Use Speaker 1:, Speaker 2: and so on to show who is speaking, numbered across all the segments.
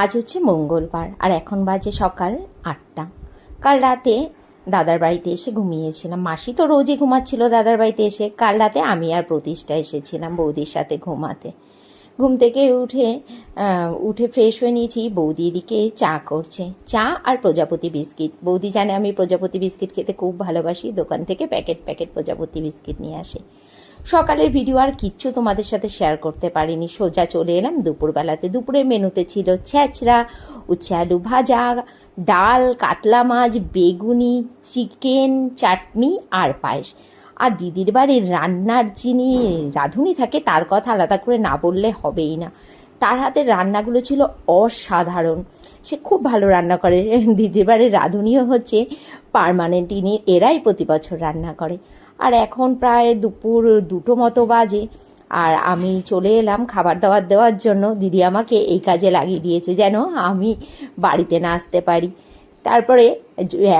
Speaker 1: আজ হচ্ছে মঙ্গলবার আর এখন বাজে সকাল 8টা। কাল রাতে দাদার বাড়িতে এসে ঘুমিয়েছিলাম। মাসি তো রোজই ঘুমাচ্ছিল দাদার বাড়িতে এসে। কাল রাতে আমি আর প্রতিষ্ঠা এসেছিলাম বৌদির সাথে ঘুমাতে। ঘুম থেকে উঠে ফ্রেশ হয়ে নিয়েছি। বৌদি এদিকে চা করছে, চা আর প্রজাপতি বিস্কিট। বৌদি জানে আমি প্রজাপতি বিস্কিট খেতে খুব ভালোবাসি, দোকান থেকে প্যাকেট প্যাকেট প্রজাপতি বিস্কিট নিয়ে আসে। সকালের ভিডিও আর কিচ্ছু তোমাদের সাথে শেয়ার করতে পারিনি, সোজা চলে এলাম দুপুরবেলাতে। দুপুরের মেনুতে ছিল ছেঁচড়া, উচ্ছে আলু ভাজা, ডাল, কাতলা মাছ, বেগুনি, চিকেন, চাটনি আর পায়েস। আর দিদির বাড়ির রান্নার যিনি রাঁধুনি থাকে তার কথা আলাদা করে না বললে হবেই না। তার হাতের রান্নাগুলো ছিল অসাধারণ, সে খুব ভালো রান্না করে। দিদির বাড়ির রাঁধুনিও হচ্ছে পার্মানেন্ট, এরাই প্রতি বছর রান্না করে। আর এখন প্রায় দুপুর 2টো মতো বাজে, আর আমি চলে এলাম খাবার দাবার দেওয়ার জন্য। দিদি আমাকে এই কাজে লাগিয়ে দিয়েছে যেন আমি বাড়িতে না আসতে পারি। তারপরে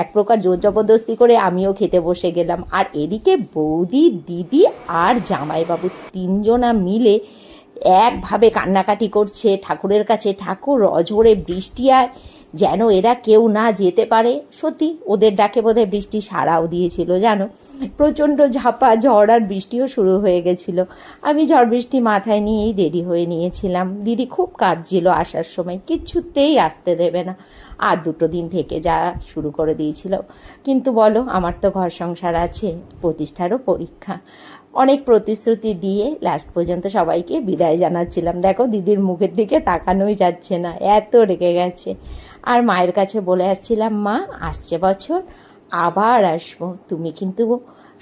Speaker 1: এক প্রকার জোর জবরদস্তি করে আমিও খেতে বসে গেলাম। আর এদিকে বৌদি, দিদি আর জামাইবাবু 3জনা মিলে একভাবে কান্নাকাটি করছে ঠাকুরের কাছে, ঠাকুর অঝোরে বৃষ্টি আয়, যেন এরা কেউ না যেতে পারে। সত্যি ওদের ডাকে বোধহয় বৃষ্টি সাড়াও দিয়েছিল জানো। প্রচণ্ড ঝাপা ঝড় আর বৃষ্টিও শুরু হয়ে গেছিল। আমি ঝড় বৃষ্টি মাথায় নিয়েই রেডি হয়ে নিয়েছিলাম। দিদি খুব কাঁদছিল আসার সময়, কিচ্ছুতেই আসতে দেবে না, আর 2টো দিন থেকে যা শুরু করে দিয়েছিল। কিন্তু বলো, আমার তো ঘর সংসার আছে, প্রতিষ্ঠারও পরীক্ষা। অনেক প্রতিশ্রুতি দিয়ে লাস্ট পর্যন্ত সবাইকে বিদায় জানাচ্ছিলাম। দেখো দিদির মুখের দিকে তাকানোই যাচ্ছে না, এত রেগে গেছে। আর মায়ের কাছে বলে আসছিলাম, মা আসছে বছর আবার আসবো, তুমি কিন্তু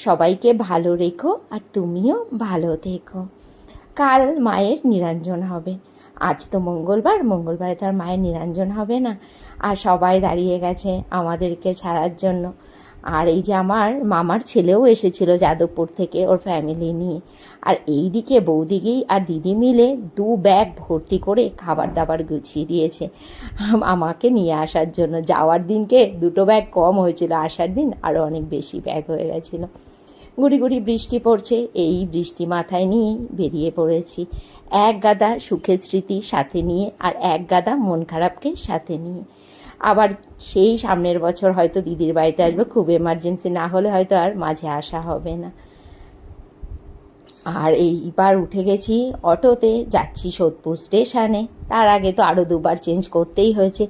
Speaker 1: সবাইকে ভালো রেখো আর তুমিও ভালো থেকো। কাল মায়ের নিরঞ্জন হবে। আজ তো মঙ্গলবার, মঙ্গলবারে তো আর মায়ের নিরঞ্জন হবে না। আর সবাই দাঁড়িয়ে গেছে আমাদেরকে ছাড়ার জন্য। আর এই যে আমার মামার ছেলেও এসেছিল যাদবপুর থেকে ওর ফ্যামিলি নিয়ে। আর এই দিকে বৌদিকেই আর দিদি মিলে 2 ব্যাগ ভর্তি করে খাবার দাবার গুছিয়ে দিয়েছে আমাকে নিয়ে আসার জন্য। যাওয়ার দিনকে 2টো ব্যাগ কম হয়েছিল, আসার দিন আরও অনেক বেশি ব্যাগ হয়ে গেছিলো। গুড়ি গুড়ি বৃষ্টি পড়ছে, এই বৃষ্টি মাথায় নিয়ে বেরিয়ে পড়েছি। এক গাদা সুখের স্মৃতি সাথে নিয়ে আর এক গাদা মন খারাপকে সাথে নিয়ে। আবার সেই সামনের বছর হয়তো দিদির বাড়িতে আসবে, খুব এমার্জেন্সি না হলে হয়তো আর মাঝে আসা হবে না। আর এইবার উঠে গেছি অটোতে, যাচ্ছি সোদপুর স্টেশনে। তার আগে তো আরও 2বার চেঞ্জ করতেই হয়েছে।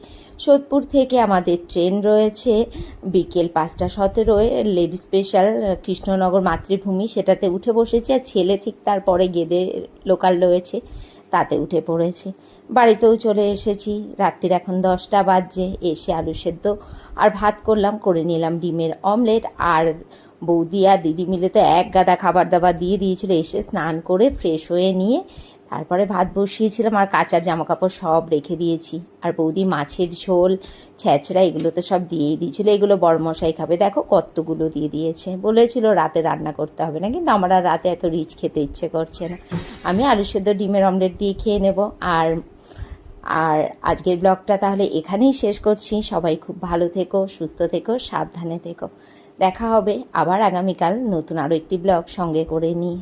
Speaker 1: সোদপুর থেকে আমাদের ট্রেন রয়েছে বিকেল 5:17 লেডি স্পেশাল কৃষ্ণনগর মাতৃভূমি, সেটাতে উঠে বসেছি। আর ছেলে ঠিক তারপরে গেদে লোকাল রয়েছে, তাতে উঠে পড়েছে। বাড়িতেও চলে এসেছি। রাত্রির এখন 10টা বাজছে। এসে আলু সেদ্ধ আর ভাত করে নিলাম ডিমের অমলেট। আর বৌদি আর দিদি মিলে তো এক গাদা খাবার দাবার দিয়ে দিয়েছিল। এসে স্নান করে ফ্রেশ হয়ে নিয়ে তারপরে ভাত বসিয়েছিলাম, আর কাচার জামা কাপড় সব রেখে দিয়েছি। আর বৌদি মাছের ঝোল, ছেঁচড়া এগুলো তো সব দিয়েই দিয়েছিল। এগুলো বড়মশাই খাবে, দেখো কতগুলো দিয়ে দিয়েছে। বলেছিল রাতে রান্না করতে হবে না, কিন্তু আমার আর রাতে এত রিচ খেতে ইচ্ছে করছে না। আমি আলু সেদ্ধ ডিমের অমলেট দিয়ে খেয়ে নেব। আর আজকের ব্লগটা তাহলে এখানেই শেষ করছি। সবাই খুব ভালো থেকো, সুস্থ থেকো, সাবধানে থেকো। দেখা হবে আবার আগামীকাল নতুন আরও একটি ব্লগ সঙ্গে করে নিয়ে।